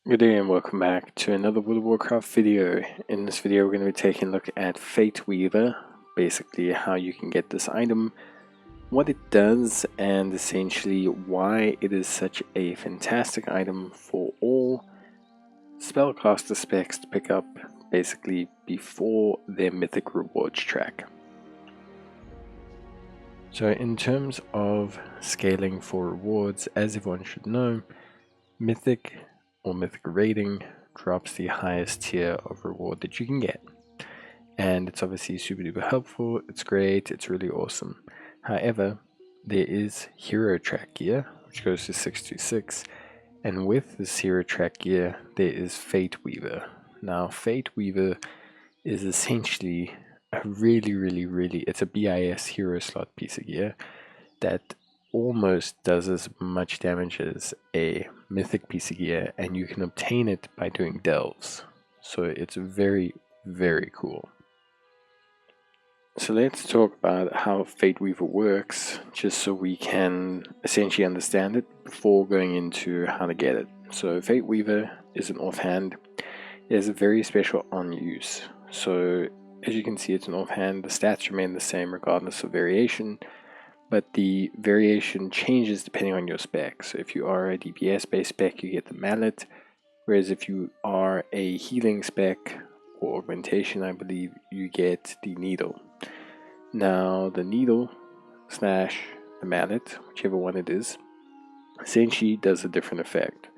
Good day and welcome back to another World of Warcraft video. In this video we're going to be taking a look at Fateweaver, basically how you can get this item, what it does, and essentially why it is such a fantastic item for all spellcaster specs to pick up basically before their mythic rewards track. So in terms of scaling for rewards, as everyone should know, mythic or mythic rating drops the highest tier of reward that you can get, and it's obviously super duper helpful. It's great, it's really awesome. However, there is hero track gear which goes to 626, and with this hero track gear there is Fateweaver. Now Fateweaver is essentially a really it's a BIS hero slot piece of gear that almost does as much damage as a mythic piece of gear, and you can obtain it by doing delves. So it's very cool. So let's talk about how Fateweaver works, just so we can essentially understand it before going into how to get it. So Fateweaver is an offhand. It has a very special on use. So as you can see, it's an offhand. The stats remain the same regardless of variation, but the variation changes depending on your spec. So if you are a DPS based spec, you get the mallet, whereas if you are a healing spec or augmentation, I believe, you get the needle. Now the needle / the mallet, whichever one it is, essentially does a different effect.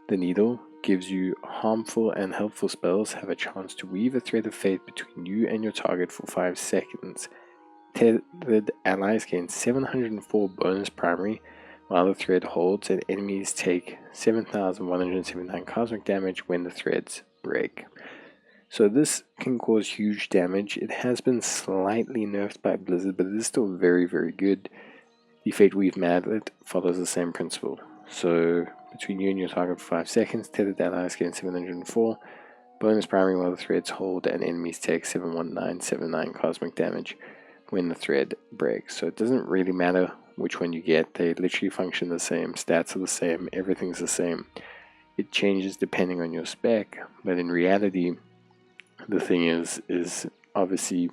The needle gives you harmful and helpful spells have a chance to weave a thread of fate between you and your target for 5 seconds. Tethered allies gain 704 bonus primary while the thread holds, and enemies take 7,179 cosmic damage when the threads break. So this can cause huge damage. It has been slightly nerfed by Blizzard, but it is still very good. The Fateweave Mallet follows the same principle. So between you and your target for 5 seconds, tethered allies gain 704 bonus primary while the threads hold, and enemies take 71979 cosmic damage when the thread breaks. So it doesn't really matter which one you get. They literally function the same, stats are the same, everything's the same. It changes depending on your spec, but in reality the thing is obviously,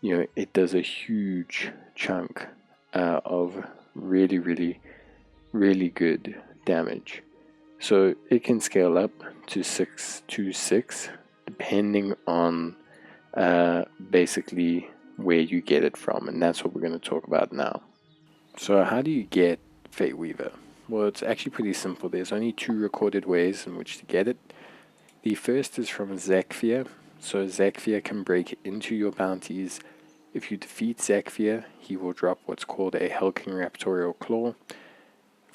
you know, it does a huge chunk of really good damage. So it can scale up to 626 depending on basically where you get it from, and that's what we're going to talk about now. So how do you get Fateweaver? Well, it's actually pretty simple. There's only 2 recorded ways in which to get it. The first is from Zakfir. So Zakfir can break into your bounties. If you defeat Zakfir, he will drop what's called a Helking Raptorial Claw.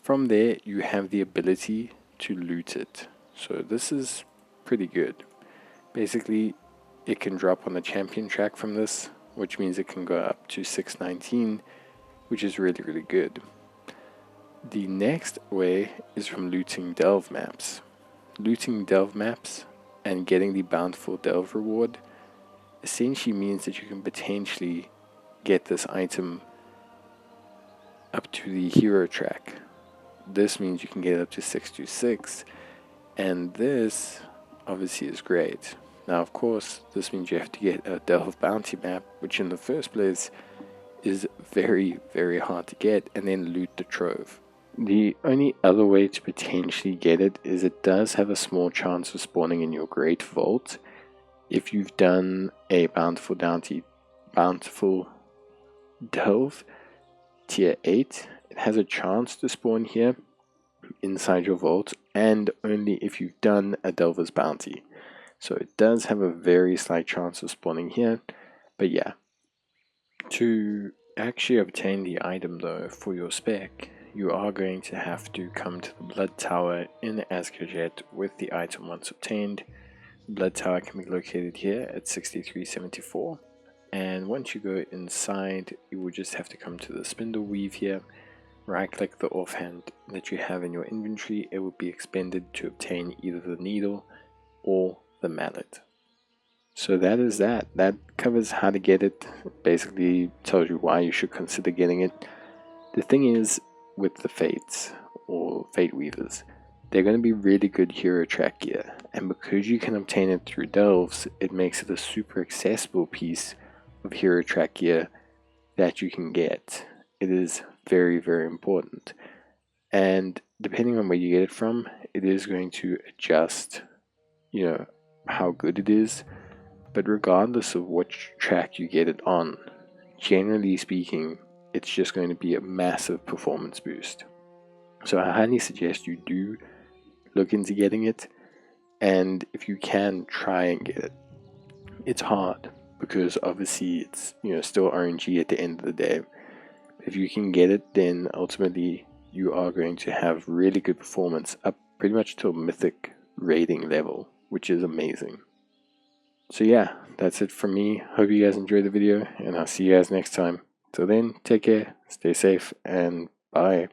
From there, you have the ability to loot it. So this is pretty good. Basically, it can drop on the champion track from this, which means it can go up to 619, which is really good. The next way is from looting delve maps. Looting delve maps and getting the bountiful delve reward essentially means that you can potentially get this item up to the hero track. This means you can get it up to 626, and this obviously is great. Now of course this means you have to get a delve bounty map, which in the first place is very hard to get, and then loot the trove. The only other way to potentially get it is it does have a small chance of spawning in your Great Vault. If you've done a bountiful delve tier 8, it has a chance to spawn here inside your vault, and only if you've done a delver's bounty. So it does have a very slight chance of spawning here, but yeah. To actually obtain the item though for your spec, you are going to have to come to the Blood Tower in Azkajet with the item once obtained. The Blood Tower can be located here at 6374, and once you go inside, you will just have to come to the Spindle Weave here, right click the offhand that you have in your inventory. It will be expended to obtain either the needle or the mallet. So that is that. That covers how to get it. Basically tells you why you should consider getting it. The thing is, with the fates or fate weavers, they're going to be really good hero track gear, and because you can obtain it through delves, it makes it a super accessible piece of hero track gear that you can get. It is very, very important, and depending on where you get it from, it is going to adjust, you know, how good it is. But regardless of which track you get it on, generally speaking, it's just going to be a massive performance boost. So I highly suggest you do look into getting it, and if you can, try and get it. It's hard because obviously it's, you know, still RNG at the end of the day. If you can get it, then ultimately you are going to have really good performance up pretty much to a mythic rating level, which is amazing. So yeah, that's it from me. Hope you guys enjoyed the video, and I'll see you guys next time. Till then, take care, stay safe, and bye.